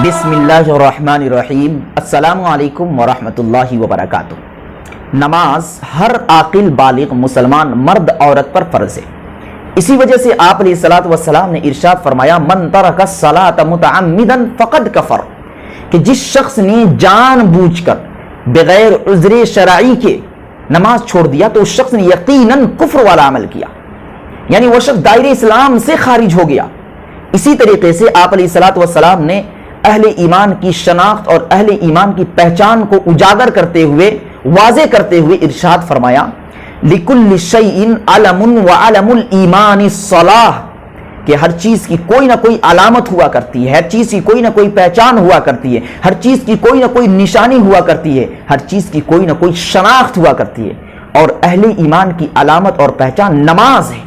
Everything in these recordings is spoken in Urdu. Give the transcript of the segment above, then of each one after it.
بسم اللہ الرحمن الرحیم۔ السلام علیکم ورحمۃ اللہ وبرکاتہ۔ نماز ہر عاقل بالغ مسلمان مرد عورت پر فرض ہے۔ اسی وجہ سے آپ علیہ الصلوۃ والسلام نے ارشاد فرمایا من ترک الصلاۃ متعمدا فقد کفر، کہ جس شخص نے جان بوجھ کر بغیر عذر شرعی کے نماز چھوڑ دیا تو اس شخص نے یقیناً کفر والا عمل کیا، یعنی وہ شخص دائرہ اسلام سے خارج ہو گیا۔ اسی طریقے سے آپ علیہ الصلوۃ والسلام نے اہل ایمان کی شناخت اور اہل ایمان کی پہچان کو اجاگر کرتے ہوئے، واضح کرتے ہوئے ارشاد فرمایا لِكُلِّ شَيْءٍ عَلَمٌ وَعَلَمُ الْإِيمَانِ الصَّلَاةُ، کہ ہر چیز کی کوئی نہ کوئی علامت ہوا کرتی ہے، ہر چیز کی کوئی نہ کوئی پہچان ہوا کرتی ہے، ہر چیز کی کوئی نہ کوئی نشانی ہوا کرتی ہے، ہر چیز کی کوئی نہ کوئی شناخت ہوا کرتی ہے، اور اہل ایمان کی علامت اور پہچان نماز ہے۔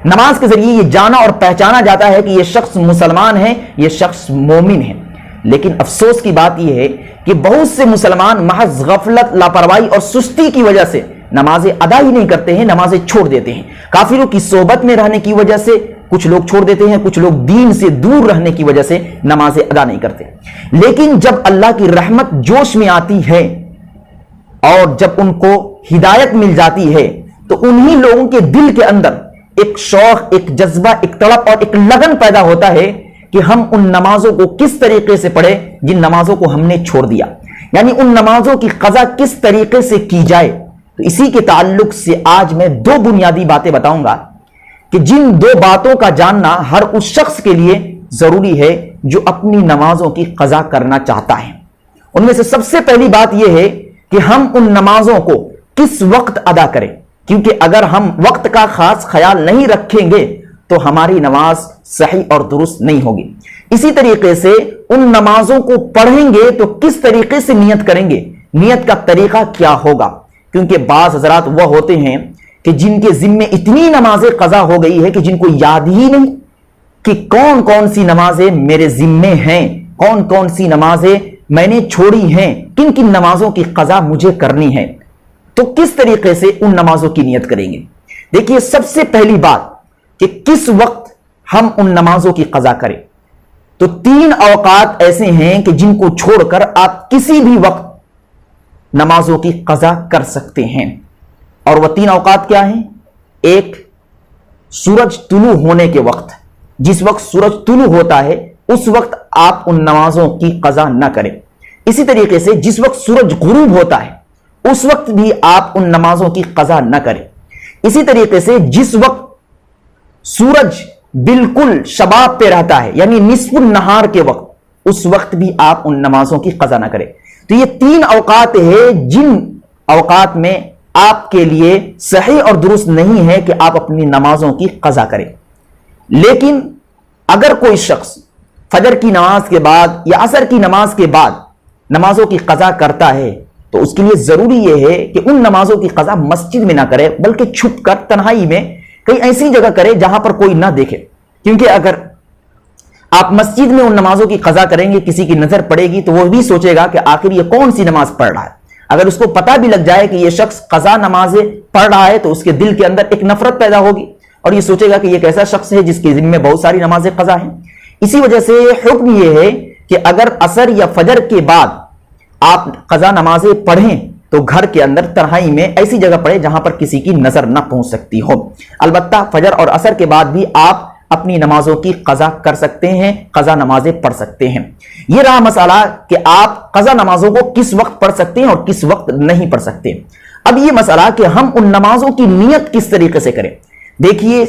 نماز کے ذریعے یہ جانا اور پہچانا جاتا ہے کہ یہ شخص مسلمان ہے، یہ شخص مومن ہے۔ لیکن افسوس کی بات یہ ہے کہ بہت سے مسلمان محض غفلت، لاپرواہی اور سستی کی وجہ سے نمازیں ادا ہی نہیں کرتے ہیں، نمازیں چھوڑ دیتے ہیں۔ کافروں کی صحبت میں رہنے کی وجہ سے کچھ لوگ چھوڑ دیتے ہیں، کچھ لوگ دین سے دور رہنے کی وجہ سے نمازیں ادا نہیں کرتے۔ لیکن جب اللہ کی رحمت جوش میں آتی ہے اور جب ان کو ہدایت مل جاتی ہے تو انہی لوگوں کے دل کے اندر ایک شوق، ایک جذبہ، ایک تڑپ اور ایک لگن پیدا ہوتا ہے کہ ہم ان نمازوں کو کس طریقے سے پڑھیں جن نمازوں کو ہم نے چھوڑ دیا، یعنی ان نمازوں کی قضا کس طریقے سے کی جائے۔ تو اسی کے تعلق سے آج میں دو بنیادی باتیں بتاؤں گا کہ جن دو باتوں کا جاننا ہر اس شخص کے لیے ضروری ہے جو اپنی نمازوں کی قضا کرنا چاہتا ہے۔ ان میں سے سب سے پہلی بات یہ ہے کہ ہم ان نمازوں کو کس وقت ادا کریں، کیونکہ اگر ہم وقت کا خاص خیال نہیں رکھیں گے تو ہماری نماز صحیح اور درست نہیں ہوگی۔ اسی طریقے سے ان نمازوں کو پڑھیں گے تو کس طریقے سے نیت کریں گے، نیت کا طریقہ کیا ہوگا، کیونکہ بعض حضرات وہ ہوتے ہیں کہ جن کے ذمے اتنی نمازیں قضا ہو گئی ہے کہ جن کو یاد ہی نہیں کہ کون کون سی نمازیں میرے ذمے ہیں، کون کون سی نمازیں میں نے چھوڑی ہیں، کن کن نمازوں کی قضا مجھے کرنی ہے، تو کس طریقے سے ان نمازوں کی نیت کریں گے۔ دیکھیے، سب سے پہلی بات کہ کس وقت ہم ان نمازوں کی قضا کریں، تو تین اوقات ایسے ہیں کہ جن کو چھوڑ کر آپ کسی بھی وقت نمازوں کی قضا کر سکتے ہیں، اور وہ تین اوقات کیا ہیں؟ ایک، سورج طلوع ہونے کے وقت، جس وقت سورج طلوع ہوتا ہے اس وقت آپ ان نمازوں کی قضا نہ کریں۔ اسی طریقے سے جس وقت سورج غروب ہوتا ہے اس وقت بھی آپ ان نمازوں کی قضا نہ کریں۔ اسی طریقے سے جس وقت سورج بالکل شباب پہ رہتا ہے، یعنی نصف النہار کے وقت، اس وقت بھی آپ ان نمازوں کی قضا نہ کریں۔ تو یہ تین اوقات ہیں جن اوقات میں آپ کے لیے صحیح اور درست نہیں ہے کہ آپ اپنی نمازوں کی قضا کریں۔ لیکن اگر کوئی شخص فجر کی نماز کے بعد یا عصر کی نماز کے بعد نمازوں کی قضا کرتا ہے تو اس کے لیے ضروری یہ ہے کہ ان نمازوں کی قضا مسجد میں نہ کرے، بلکہ چھپ کر تنہائی میں کئی ایسی جگہ کرے جہاں پر کوئی نہ دیکھے، کیونکہ اگر آپ مسجد میں ان نمازوں کی قضا کریں گے، کسی کی نظر پڑے گی تو وہ بھی سوچے گا کہ آخر یہ کون سی نماز پڑھ رہا ہے۔ اگر اس کو پتہ بھی لگ جائے کہ یہ شخص قضا نمازیں پڑھ رہا ہے تو اس کے دل کے اندر ایک نفرت پیدا ہوگی اور یہ سوچے گا کہ یہ کیسا شخص ہے جس کے ذمہ میں بہت ساری نمازیں قضا ہیں۔ اسی وجہ سے حکم یہ ہے کہ اگر عصر یا فجر کے بعد آپ قضا نمازیں پڑھیں تو گھر کے اندر تنہائی میں ایسی جگہ پڑھیں جہاں پر کسی کی نظر نہ پہنچ سکتی ہو۔ البتہ فجر اور عصر کے بعد بھی آپ اپنی نمازوں کی قضا کر سکتے ہیں، قضا نمازیں پڑھ سکتے ہیں۔ یہ رہا مسئلہ کہ آپ قضا نمازوں کو کس وقت پڑھ سکتے ہیں اور کس وقت نہیں پڑھ سکتے۔ اب یہ مسئلہ کہ ہم ان نمازوں کی نیت کس طریقے سے کریں۔ دیکھیے،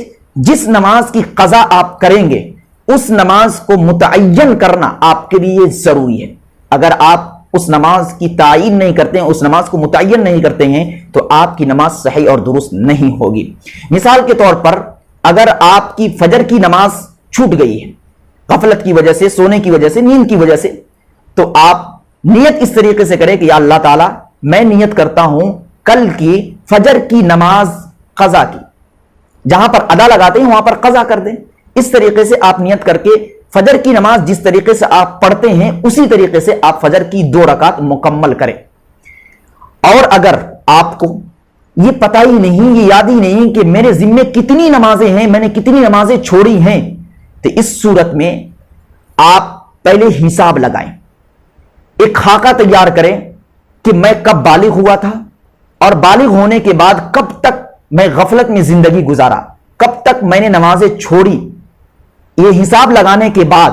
جس نماز کی قضا آپ کریں گے اس نماز کو متعین کرنا آپ کے لیے ضروری ہے۔ اگر آپ اس نماز کی تعین نہیں کرتے ہیں، اس نماز کو متعین نہیں کرتے ہیں تو آپ کی نماز صحیح اور درست نہیں ہوگی۔ مثال کے طور پر اگر آپ کی فجر کی نماز چھوٹ گئی ہے غفلت کی وجہ سے، سونے کی وجہ سے، نیند کی وجہ سے، تو آپ نیت اس طریقے سے کریں کہ یا اللہ تعالیٰ میں نیت کرتا ہوں کل کی فجر کی نماز قضا کی، جہاں پر ادا لگاتے ہیں وہاں پر قضا کر دیں۔ اس طریقے سے آپ نیت کر کے فجر کی نماز جس طریقے سے آپ پڑھتے ہیں اسی طریقے سے آپ فجر کی 2 رکعت مکمل کریں۔ اور اگر آپ کو یہ پتہ ہی نہیں، یہ یاد ہی نہیں کہ میرے ذمے کتنی نمازیں ہیں، میں نے کتنی نمازیں چھوڑی ہیں، تو اس صورت میں آپ پہلے حساب لگائیں ایک خاکہ تیار کریں کہ میں کب بالغ ہوا تھا اور بالغ ہونے کے بعد کب تک میں غفلت میں زندگی گزارا، کب تک میں نے نمازیں چھوڑی۔ یہ حساب لگانے کے بعد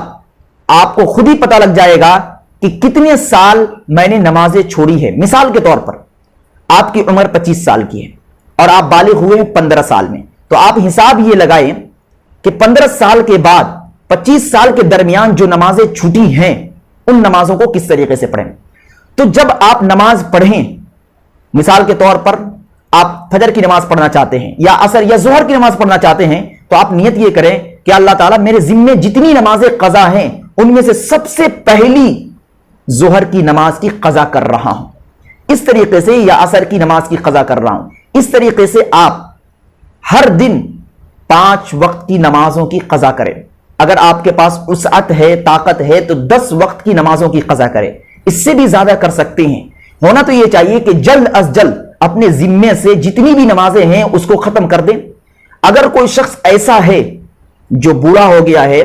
آپ کو خود ہی پتہ لگ جائے گا کہ کتنے سال میں نے نمازیں چھوڑی ہے۔ مثال کے طور پر آپ کی عمر 25 سال کی ہے اور آپ بالغ ہوئے ہیں 15 سال میں، تو آپ حساب یہ لگائیں کہ 15 سال کے بعد 25 سال کے درمیان جو نمازیں چھوٹی ہیں ان نمازوں کو کس طریقے سے پڑھیں۔ تو جب آپ نماز پڑھیں، مثال کے طور پر آپ فجر کی نماز پڑھنا چاہتے ہیں یا عصر یا ظہر کی نماز پڑھنا چاہتے ہیں، تو آپ نیت یہ کریں کہ اللہ تعالیٰ میرے ذمے جتنی نمازیں قضا ہیں ان میں سے سب سے پہلی ظہر کی نماز کی قضا کر رہا ہوں، اس طریقے سے، یا عصر کی نماز کی قضا کر رہا ہوں۔ اس طریقے سے آپ ہر دن 5 وقت کی نمازوں کی قضا کریں۔ اگر آپ کے پاس وسعت ہے، طاقت ہے، تو 10 وقت کی نمازوں کی قضا کریں، اس سے بھی زیادہ کر سکتے ہیں۔ ہونا تو یہ چاہیے کہ جلد از جلد اپنے ذمے سے جتنی بھی نمازیں ہیں اس کو ختم کر دیں۔ اگر کوئی شخص ایسا ہے جو بوڑھا ہو گیا ہے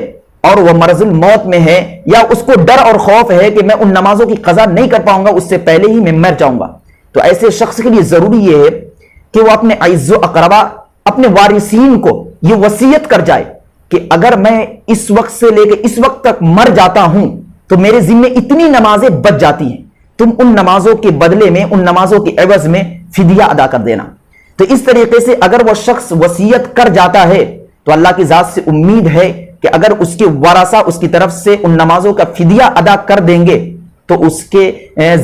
اور وہ مرض الموت میں ہے، یا اس کو ڈر اور خوف ہے کہ میں ان نمازوں کی قضا نہیں کر پاؤں گا، اس سے پہلے ہی میں مر جاؤں گا، تو ایسے شخص کے لیے ضروری یہ ہے کہ وہ اپنے اعز و اقربا، اپنے وارثین کو یہ وصیت کر جائے کہ اگر میں اس وقت سے لے کے اس وقت تک مر جاتا ہوں تو میرے ذمے اتنی نمازیں بچ جاتی ہیں، تم ان نمازوں کے بدلے میں، ان نمازوں کے عوض میں فدیہ ادا کر دینا۔ تو اس طریقے سے اگر وہ شخص وصیت کر جاتا ہے تو اللہ کی ذات سے امید ہے کہ اگر اس کے ورثہ اس کی طرف سے ان نمازوں کا فدیہ ادا کر دیں گے تو اس کے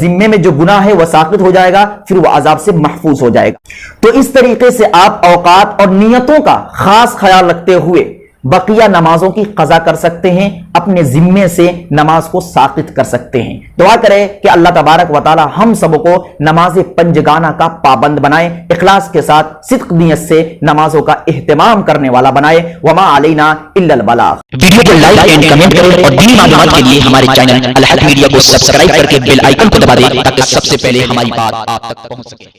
ذمے میں جو گناہ ہے وہ ساقط ہو جائے گا، پھر وہ عذاب سے محفوظ ہو جائے گا۔ تو اس طریقے سے آپ اوقات اور نیتوں کا خاص خیال رکھتے ہوئے بقیہ نمازوں کی قضا کر سکتے ہیں، اپنے ذمے سے نماز کو ساقط کر سکتے ہیں۔ دعا کریں کہ اللہ تبارک و تعالی ہم سب کو نماز پنجگانہ کا پابند بنائے، اخلاص کے ساتھ صدق نیت سے نمازوں کا اہتمام کرنے والا بنائے۔ وما علینا الا البلاغ۔ ویڈیو کو لائک اینڈ کمنٹ کریں اور دینی معلومات کے لیے ہمارے چینل الحق میڈیا کو سبسکرائب کر کے بیل آئیکن کو دبا دیں تاکہ سب سے پہلے ہماری بات آپ تک پہنچ سکے۔